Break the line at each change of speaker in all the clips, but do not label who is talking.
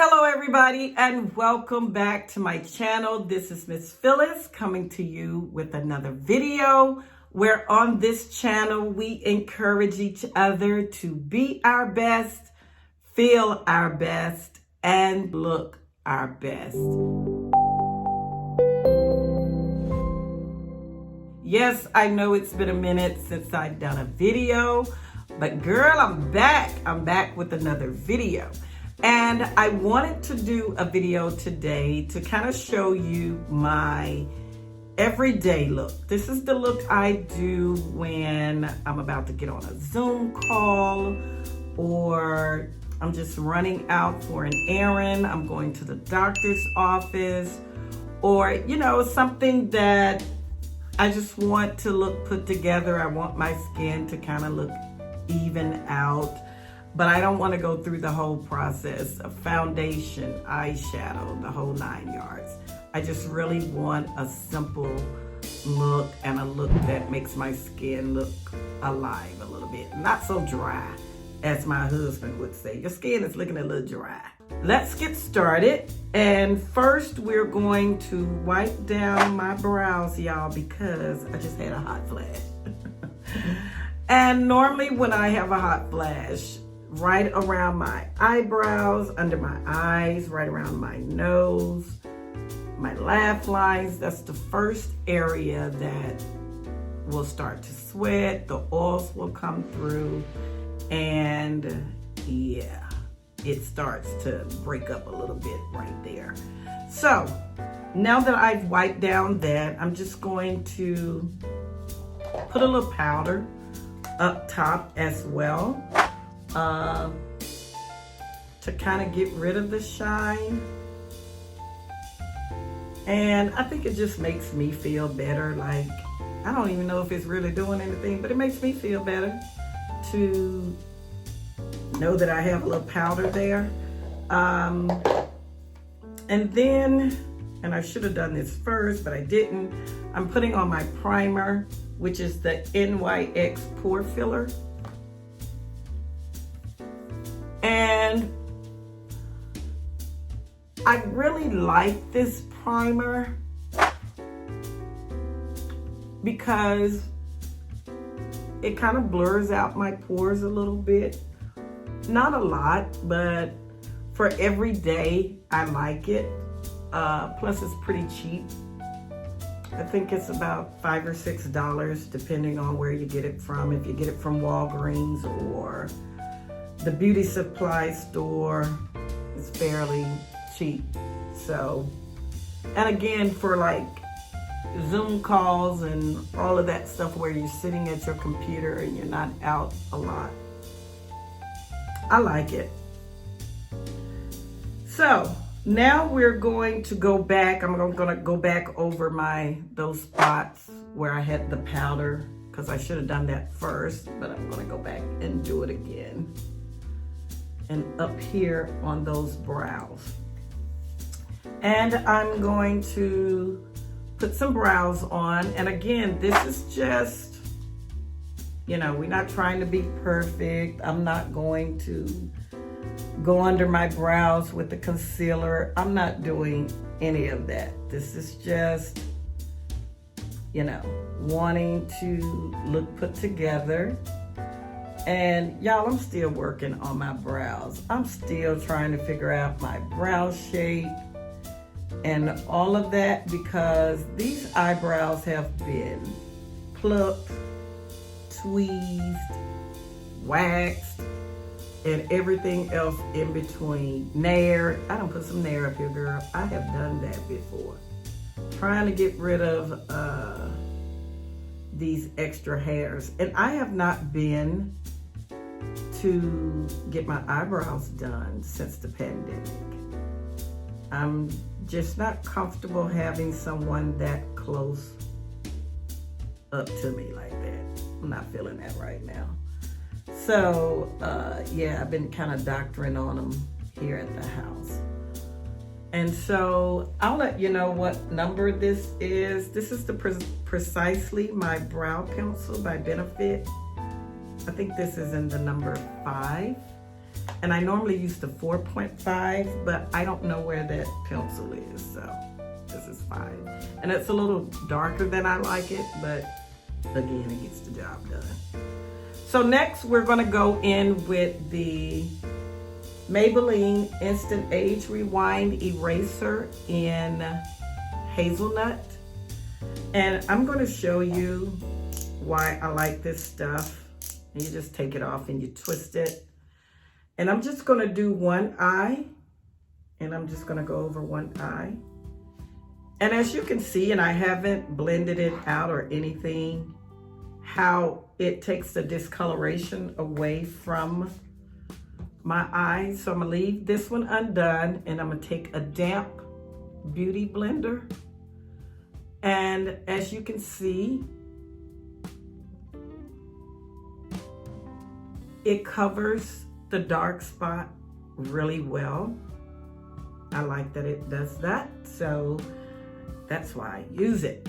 Hello everybody and welcome back to my channel. This is Miss Phyllis coming to you with another video where on this channel we encourage each other to be our best, feel our best, and look our best. Yes, I know it's been a minute since I've done a video, but girl, I'm back. I'm back with another video. And I wanted to do a video today to kind of show you my everyday look. This is the look I do when I'm about to get on a Zoom call, or I'm just running out for an errand, I'm going to the doctor's office, or, you know, something that I just want to look put together. I want my skin to kind of look even out. But I don't want to go through the whole process of foundation, eyeshadow, the whole 9 yards. I just really want a simple look and a look that makes my skin look alive a little bit. Not so dry, as my husband would say. Your skin is looking a little dry. Let's get started. And first, we're going to wipe down my brows, y'all, because I just had a hot flash. And normally when I have a hot flash, right around my eyebrows, under my eyes, right around my nose, my laugh lines, that's the first area that will start to sweat, the oils will come through, and yeah, it starts to break up a little bit right there. So now that I've wiped down that, I'm just going to put a little powder up top as well. To kind of get rid of the shine. And I think it just makes me feel better. Like, I don't even know if it's really doing anything, but it makes me feel better to know that I have a little powder there. And then, and I should have done this first, but I didn't. I'm putting on my primer, which is the NYX Pore Filler. And I really like this primer because it kind of blurs out my pores a little bit. Not a lot, but for every day, I like it. Plus it's pretty cheap. I think it's about $5 or $6 depending on where you get it from. If you get it from Walgreens or the beauty supply store, is fairly cheap. So, and again, for like Zoom calls and all of that stuff where you're sitting at your computer and you're not out a lot, I like it. So now we're going to go back. I'm gonna go back over those spots where I had the powder, because I should have done that first, but I'm gonna go back and do it again. And up here on those brows. And I'm going to put some brows on. And again, this is just, you know, we're not trying to be perfect. I'm not going to go under my brows with the concealer. I'm not doing any of that. This is just, you know, wanting to look put together. And y'all, I'm still working on my brows. I'm still trying to figure out my brow shape and all of that, because these eyebrows have been plucked, tweezed, waxed, and everything else in between. Nair, I don't put some Nair up here, girl. I have done that before. Trying to get rid of these extra hairs. And I have not been to get my eyebrows done since the pandemic. I'm just not comfortable having someone that close up to me like that. I'm not feeling that right now. So, yeah, I've been kind of doctoring on them here at the house. And so I'll let you know what number this is. This is the Precisely My Brow Pencil by Benefit. I think this is in the number 5. And I normally use the 4.5, but I don't know where that pencil is, so this is 5. And it's a little darker than I like it, but again, it gets the job done. So next, we're gonna go in with the Maybelline Instant Age Rewind Eraser in Hazelnut. And I'm gonna show you why I like this stuff. You just take it off and you twist it. And I'm just gonna do one eye, and I'm just gonna go over one eye. And as you can see, and I haven't blended it out or anything, how it takes the discoloration away from my eyes. So I'm gonna leave this one undone, and I'm gonna take a damp beauty blender. And as you can see, it covers the dark spot really well. I like that it does that, so that's why I use it.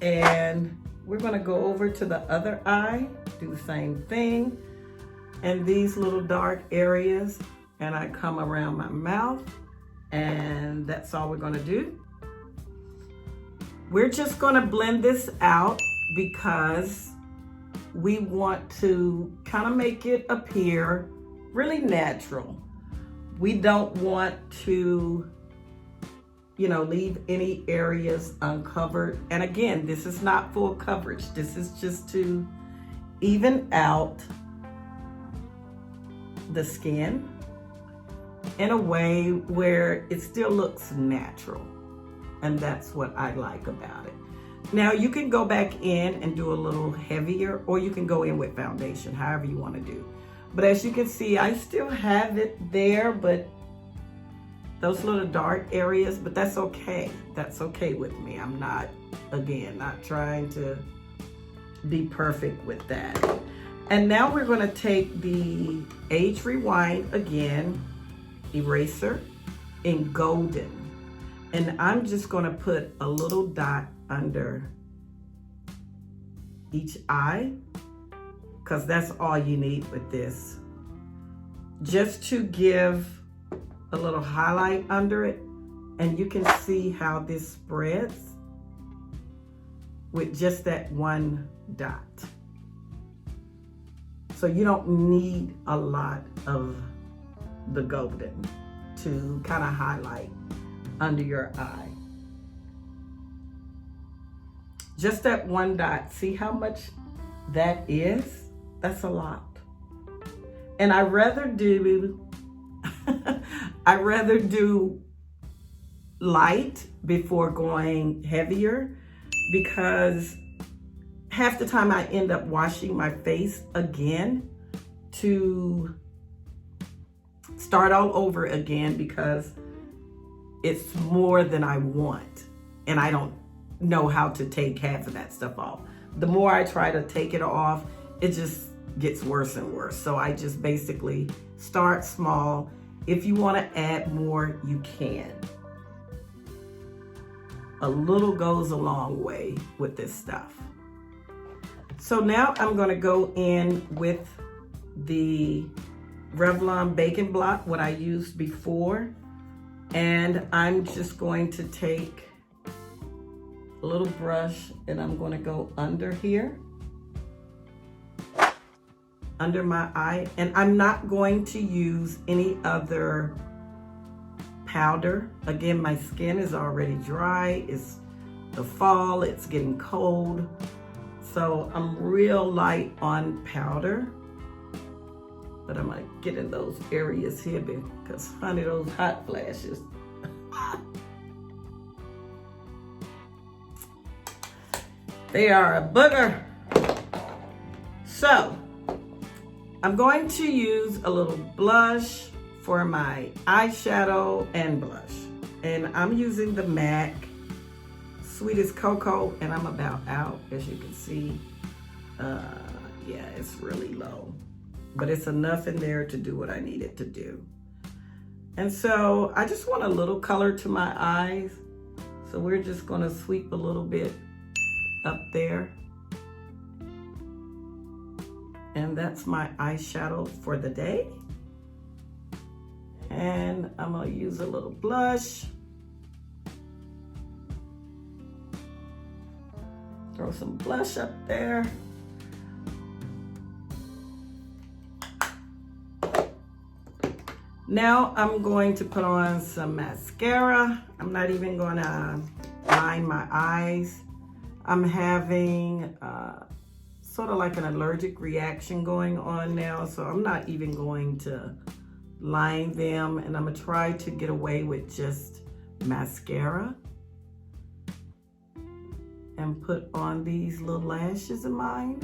And we're gonna go over to the other eye, do the same thing. And these little dark areas, and I come around my mouth, and that's all we're gonna do. We're just gonna blend this out because we want to kind of make it appear really natural. We don't want to, leave any areas uncovered. And again, this is not full coverage. This is just to even out the skin in a way where it still looks natural. And that's what I like about it. Now you can go back in and do a little heavier, or you can go in with foundation, however you want to do. But as you can see, I still have it there, but those little dark areas, but that's okay. That's okay with me. I'm not trying to be perfect with that. And now we're going to take the Age Rewind again, eraser in golden. And I'm just going to put a little dot under each eye, because that's all you need with this. Just to give a little highlight under it. And you can see how this spreads with just that one dot. So you don't need a lot of the golden to kind of highlight under your eye. Just that one dot. See how much that is? That's a lot. And I rather do light before going heavier, because half the time I end up washing my face again to start all over again, because it's more than I want. And I don't know how to take half of that stuff off. The more I try to take it off, it just gets worse and worse. So I just basically start small. If you want to add more, you can. A little goes a long way with this stuff. So now I'm going to go in with the Revlon Baking Block, what I used before. And I'm just going to take a little brush, and I'm going to go under here, under my eye. And I'm not going to use any other powder. Again, my skin is already dry. It's the fall, it's getting cold. So I'm real light on powder. But I'm gonna get in those areas here because, honey, those hot flashes. They are a booger. So I'm going to use a little blush for my eyeshadow and blush. And I'm using the MAC Sweet as Cocoa, and I'm about out, as you can see. Yeah, it's really low. But it's enough in there to do what I need it to do. And so I just want a little color to my eyes. So we're just gonna sweep a little bit up there. And that's my eyeshadow for the day. And I'm gonna use a little blush. Throw some blush up there. Now I'm going to put on some mascara. I'm not even gonna line my eyes. I'm having sort of like an allergic reaction going on now, so I'm not even going to line them, and I'm gonna try to get away with just mascara and put on these little lashes of mine.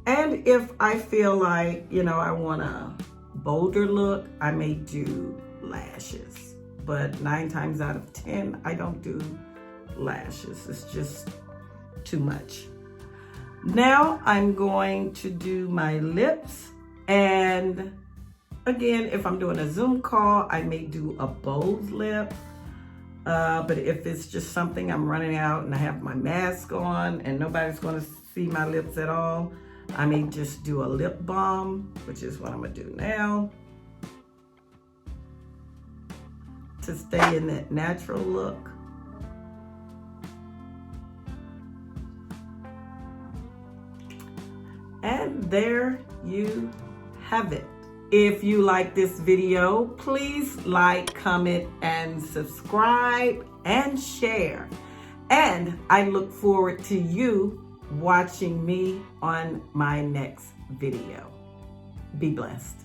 And if I feel like, you know, I want a bolder look, I may do lashes. But 9 times out of 10, I don't do lashes. It's just too much. Now I'm going to do my lips. And again, if I'm doing a Zoom call, I may do a bold lip. But if it's just something I'm running out and I have my mask on and nobody's going to see my lips at all, I may just do a lip balm, which is what I'm going to do now, to stay in that natural look. And there you have it. If you like this video, please like, comment, and subscribe and share. And I look forward to you watching me on my next video. Be blessed.